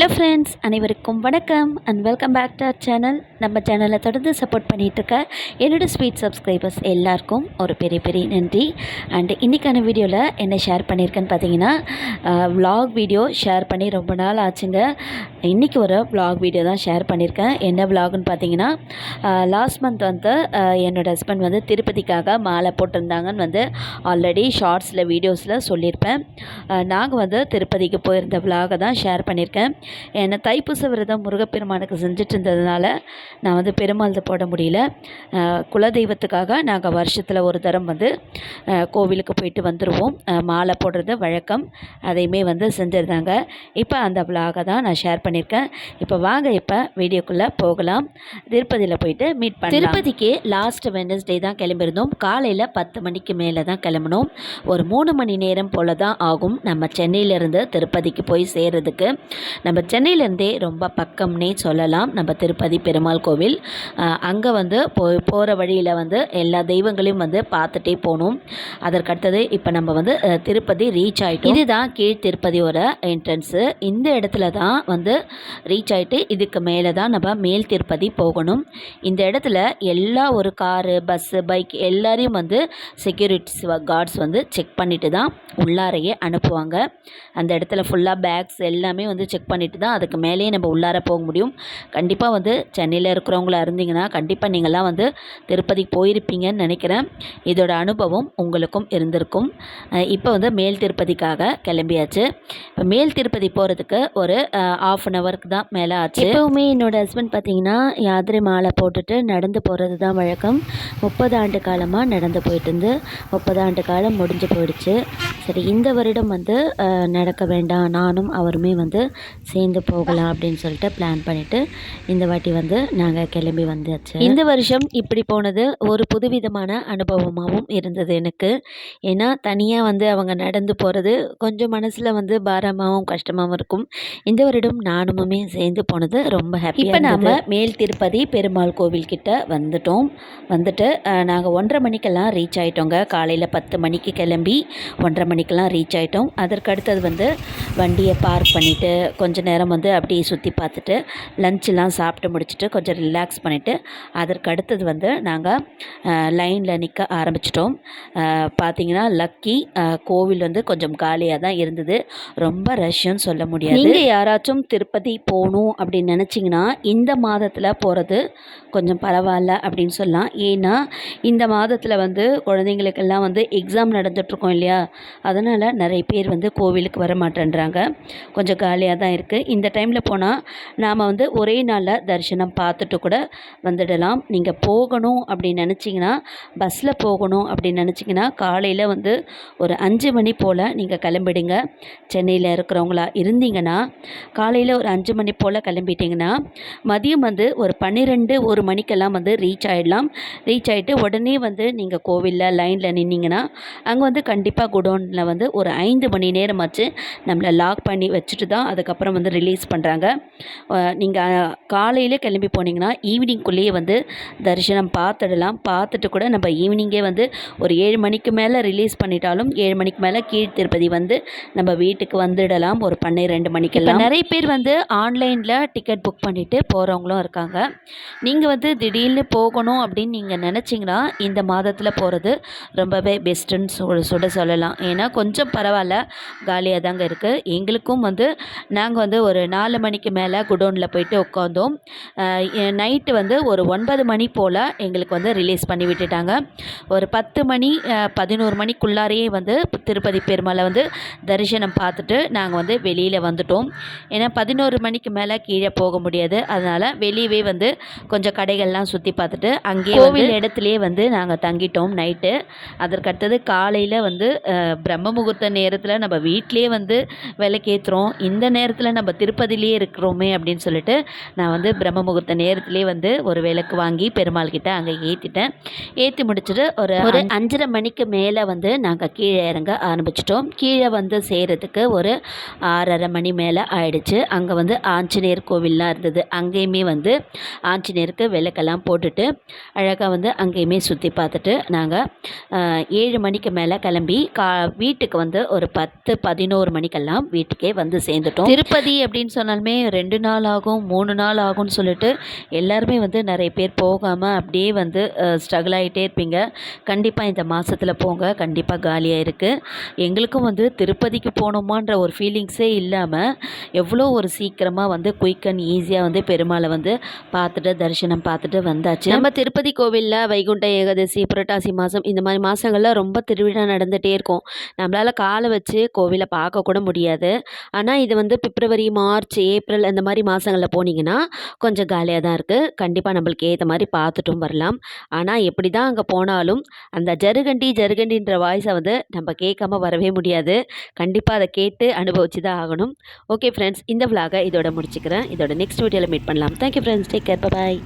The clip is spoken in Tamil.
ஹலோ ஃப்ரெண்ட்ஸ், அனைவருக்கும் வணக்கம் and welcome back to our channel. நம்ம சேனலை தொடர்ந்து சப்போர்ட் பண்ணிகிட்ருக்க என்னோடய ஸ்வீட் சப்ஸ்கிரைபர்ஸ் எல்லாருக்கும் ஒரு பெரிய பெரிய நன்றி. அண்டு இன்றைக்கான வீடியோவில் என்ன ஷேர் பண்ணியிருக்கேன்னு பார்த்தீங்கன்னா, vlog வீடியோ ஷேர் பண்ணி ரொம்ப நாள் ஆச்சுங்க. இன்றைக்கி ஒரு vlog வீடியோ தான் ஷேர் பண்ணியிருக்கேன். என்ன vlogன்னு பார்த்தீங்கன்னா, லாஸ்ட் மந்த் வந்து என்னோடய ஹஸ்பண்ட் வந்து திருப்பதிக்காக மாலை போட்டிருந்தாங்கன்னு வந்து ஆல்ரெடி ஷார்ட்ஸில் வீடியோஸில் சொல்லியிருப்பேன். நாங்கள் வந்து திருப்பதிக்கு போயிருந்த vlog தான் ஷேர் பண்ணியிருக்கேன். என்னை தைப்பூச விரதம் முருகப்பெருமானுக்கு செஞ்சுட்டு இருந்ததுனால நான் வந்து பெருமாள்து போட முடியல. குலதெய்வத்துக்காக நாங்கள் வருஷத்தில் ஒரு தரம் வந்து கோவிலுக்கு போயிட்டு வந்துடுவோம். மாலை போடுறது வழக்கம். அதையுமே வந்து செஞ்சுருந்தாங்க. இப்போ அந்த விலாகை தான் நான் ஷேர் பண்ணியிருக்கேன். இப்போ வாங்க இப்போ வீடியோக்குள்ளே போகலாம். திருப்பதியில் போயிட்டு மீட் பண்ணலாம். திருப்பதிக்கு லாஸ்ட் வெட்னஸ்டே தான் கிளம்பியிருந்தோம். காலையில் 10 மணிக்கு மேலே தான் கிளம்பணும். ஒரு 3 மணி நேரம் போல் தான் ஆகும் நம்ம சென்னையிலேருந்து திருப்பதிக்கு போய் சேர்கிறதுக்கு. நம்ம சென்னையிலேருந்தே ரொம்ப பக்கம்னே சொல்லலாம் நம்ம திருப்பதி பெருமாள் கோவில். அங்கே வந்து போகிற வழியில் வந்து எல்லா தெய்வங்களையும் வந்து பார்த்துட்டே போகணும். அதற்கடுத்தது இப்போ நம்ம வந்து திருப்பதி ரீச் ஆகிட்டோம். இதுதான் கீழ் திருப்பதியோட என்ட்ரன்ஸு. இந்த இடத்துல தான் வந்து ரீச் ஆகிட்டு இதுக்கு மேலே தான் நம்ம மேல் திருப்பதி போகணும். இந்த இடத்துல எல்லா ஒரு காரு, பஸ்ஸு, பைக் எல்லாரையும் வந்து செக்யூரிட்டிஸ் கார்ட்ஸ் வந்து செக் பண்ணிட்டு தான் உள்ளாரையே அனுப்புவாங்க. அந்த இடத்துல ஃபுல்லாக பேக்ஸ் எல்லாமே வந்து செக் பண்ணிட்டு தான் அதுக்கு மேலேயே நம்ம உள்ளார போக முடியும். கண்டிப்பாக வந்து சென்னையில் இருக்கிறவங்களா இருந்தீங்கன்னா கண்டிப்பாக நீங்கள்லாம் வந்து திருப்பதிக்கு போயிருப்பீங்கன்னு நினைக்கிறேன். இதோட அனுபவம் உங்களுக்கும் இருந்திருக்கும். இப்போ வந்து மேல் திருப்பதிக்காக கிளம்பியாச்சு. இப்போ மேல் திருப்பதி போகிறதுக்கு ஒரு 1/2 ஹவருக்கு தான் மேலே ஆச்சு. எப்போவுமே என்னோடய ஹஸ்பண்ட் பார்த்திங்கன்னா யாத்திரை மாலை போட்டுட்டு நடந்து போகிறது தான் வழக்கம். 30 ஆண்டு காலமாக நடந்து போயிட்டு இருந்து 30 ஆண்டு காலம் முடிஞ்சு போயிடுச்சு. சரி, இந்த வருடம் வந்து நடக்க வேண்டாம், நானும் அவருமே வந்து சேர்ந்து போகலாம் அப்படின்னு சொல்லிட்டு பிளான் பண்ணிவிட்டு இந்த வாட்டி வந்து நாங்கள் கிளம்பி வந்தாச்சு. இந்த வருஷம் இப்படி போனது ஒரு புதுவிதமான அனுபவமாகவும் இருந்தது எனக்கு. ஏன்னா தனியாக வந்து அவங்க நடந்து போகிறது கொஞ்சம் மனசில் வந்து பாரமாகவும் கஷ்டமாகவும் இருக்கும். இந்த வருடம் நானுமே சேர்ந்து போனது ரொம்ப ஹாப்பி. இப்போ நாம் மேல் திருப்பதி பெருமாள் கோவில்கிட்ட வந்துட்டு நாங்கள் 1:30 மணிக்கெல்லாம் ரீச் ஆகிட்டோங்க. காலையில் 10 மணிக்கு கிளம்பி 1:30 மணிக்கெல்லாம் ரீச் ஆகிட்டோம். அதற்கு அடுத்தது வந்து வண்டியை பார்க் பண்ணிவிட்டு கொஞ்சம் நேரம் வந்து அப்படியே சுற்றி பார்த்துட்டு லஞ்செலாம் சாப்பிட்டு முடிச்சுட்டு கொஞ்சம் ரிலாக்ஸ் பண்ணிவிட்டு அதற்கு அடுத்தது வந்து நாங்கள் லைனில் நிற்க ஆரம்பிச்சிட்டோம். பார்த்திங்கன்னா லக்கி கோவில் வந்து கொஞ்சம் காலியாக தான் இருந்தது. ரொம்ப ரஷ்ன்னு சொல்ல முடியாது. நீங்கள் யாராச்சும் திருப்பதி போகணும் அப்படின்னு நினச்சிங்கன்னா இந்த மாதத்தில் போகிறது கொஞ்சம் பரவாயில்ல அப்படின்னு சொல்லலாம். ஏன்னா இந்த மாதத்தில் வந்து குழந்தைங்களுக்கெல்லாம் வந்து எக்ஸாம் நடந்துகிட்ருக்கோம் இல்லையா, அதனால் நிறைய பேர் வந்து கோவிலுக்கு வர மாட்டேன்றாங்க. கொஞ்சம் காலியாக தான் இருக்குது. இந்த டைமில் போனால் நாம் வந்து ஒரே நாளில் தரிசனம் பார்த்துட்டு கூட வந்துடலாம். நீங்கள் போகணும் அப்படின்னு நினச்சிங்கன்னா, பஸ்ஸில் போகணும் அப்படின்னு நினச்சிங்கன்னா காலையில் வந்து ஒரு 5 மணி போல் நீங்கள் கிளம்பிடுங்க. சென்னையில் இருக்கிறவங்களா இருந்தீங்கன்னா காலையில் ஒரு 5 மணி போல் கிளம்பிட்டிங்கன்னா மதியம் வந்து ஒரு 12-1 மணிக்கெல்லாம் வந்து ரீச் ஆகிடலாம். ரீச் ஆகிட்டு உடனே வந்து நீங்கள் கோவிலில் லைனில் நின்னீங்கன்னா அங்கே வந்து கண்டிப்பாக குடோனில் வந்து ஒரு 5 மணி நேரமாச்சு நம்மளை லாக் பண்ணி வச்சுட்டு தான் அதுக்கப்புறம் வந்து ரிலீஸ் பண்ணுறாங்க. நீங்கள் காலையில் கிளம்பி போனீங்கன்னா ஈவினிங்குள்ளேயே வந்து தரிசனம் பார்த்துடலாம். பார்த்துட்டு கூட நம்ம ஈவினிங்கே வந்து ஒரு 7 மணிக்கு மேலே ரிலீஸ் பண்ணிட்டாலும் 7 மணிக்கு மேலே கீழ் திருப்பதி வந்து நம்ம வீட்டுக்கு வந்துடலாம் ஒரு 12 மணிக்கெல்லாம். நிறைய பேர் வந்து ஆன்லைனில் டிக்கெட் புக் பண்ணிவிட்டு போகிறவங்களும் இருக்காங்க. நீங்கள் வந்து திடீர்னு போகணும் அப்படின்னு நீங்கள் நினச்சிங்கன்னா இந்த மாதத்தில் போகிறது ரொம்பவே பெஸ்ட்டுன்னு சொல்லலாம். ஏன்னா கொஞ்சம் பரவாயில்ல, காலியாக தாங்க இருக்குது. எங்களுக்கும் வந்து நாங்கள் வந்து ஒரு 4 மணிக்கு மேலே குடோனில் போயிட்டு உட்காந்தோம். நைட்டு வந்து ஒரு 9 மணி போல் எங்களுக்கு வந்து ரிலீஸ் பண்ணி விட்டுட்டாங்க. ஒரு 10 மணி 11 மணிக்குள்ளாரையே வந்து திருப்பதி பெருமாளை வந்து தரிசனம் பார்த்துட்டு நாங்கள் வந்து வெளியில் வந்துட்டோம். ஏன்னா 11 மணிக்கு மேலே கீழே போக முடியாது. அதனால் வெளியவே வந்து கொஞ்சம் கடைகள்லாம் சுற்றி பார்த்துட்டு அங்கேயே கோவில் இடத்துலையே வந்து நாங்கள் தங்கிட்டோம் நைட்டு. அதற்கடுத்தது காலையில் வந்து பிரம்ம முகூர்த்த நேரத்தில் நம்ம வீட்டிலே வந்து விளக்கேற்றுறோம், இந்த நேரத்தில் நம்ம திருப்பதியிலே இருக்கிறோமே அப்படின்னு சொல்லிட்டு நான் வந்து பிரம்ம முகூர்த்த நேரத்திலே வந்து ஒரு விளக்கு வாங்கி பெருமாள் கிட்ட அங்கே ஏற்றிட்டேன். ஏற்றி முடிச்சுட்டு ஒரு 5:30 மணிக்கு மேலே வந்து நாங்கள் கீழே இறங்க ஆரம்பிச்சிட்டோம். கீழே வந்து செய்கிறதுக்கு ஒரு 6:30 மணி மேலே ஆயிடுச்சு. அங்கே வந்து ஆஞ்சநேயர் கோவில்லாம் இருந்தது. அங்கேயுமே வந்து ஆஞ்சநேயருக்கு விளக்கெல்லாம் போட்டுட்டு அழகாக வந்து அங்கேயுமே சுற்றி பார்த்துட்டு நாங்கள் 7 மணிக்கு மேலே கிளம்பி வீட்டுக்கு வந்து ஒரு 10-11 மணிக்கெல்லாம் வீட்டுக்கே வந்து சேர்ந்துட்டோம். திருப்பதி திருப்பதி அப்படின்னு சொன்னாலுமே 2 நாள் ஆகும், 3 நாள் ஆகும்னு சொல்லிட்டு எல்லாருமே வந்து நிறைய பேர் போகாமல் அப்படியே வந்து ஸ்ட்ரகிள் ஆகிட்டே இருப்பீங்க. கண்டிப்பாக இந்த மாதத்தில் போங்க, கண்டிப்பாக காலியாக இருக்குது. எங்களுக்கும் வந்து திருப்பதிக்கு போகணுமான்ற ஒரு ஃபீலிங்ஸே இல்லாமல் எவ்வளோ ஒரு சீக்கிரமாக வந்து குயிக் அண்ட் ஈஸியாக வந்து பெருமாளை வந்து பார்த்துட்டு தரிசனம் பார்த்துட்டு வந்தாச்சு. நம்ம திருப்பதி கோவிலில் வைகுண்ட ஏகாதசி, புரட்டாசி மாதம் இந்த மாதிரி மாதங்களில் ரொம்ப திருவிழா நடந்துகிட்டே இருக்கும். நம்மளால் காலை வச்சு கோவிலை பார்க்கக்கூட முடியாது. ஆனால் இது வந்து பிப்ரவரி, மார்ச், ஏப்ரல் அந்த மாதிரி மாதங்களில் போனீங்கன்னா கொஞ்சம் காலியாக தான் இருக்குது. கண்டிப்பாக நம்மளுக்கு ஏற்ற மாதிரி பார்த்துட்டும் வரலாம். ஆனால் எப்படி தான் அங்கே போனாலும் அந்த ஜருகண்டி ஜருகண்டின்ற வாய்ஸை வந்து நம்ம கேட்காம வரவே முடியாது. கண்டிப்பாக அதை கேட்டு அனுபவிச்சு தான் ஆகணும். ஓகே ஃப்ரெண்ட்ஸ், இந்த விலாகை இதோட முடிச்சுக்கிறேன். இதோட நெக்ஸ்ட் வீடியோவில் மீட் பண்ணலாம். தேங்க்யூ ஃப்ரெண்ட்ஸ், டேக் கேர், பாய்.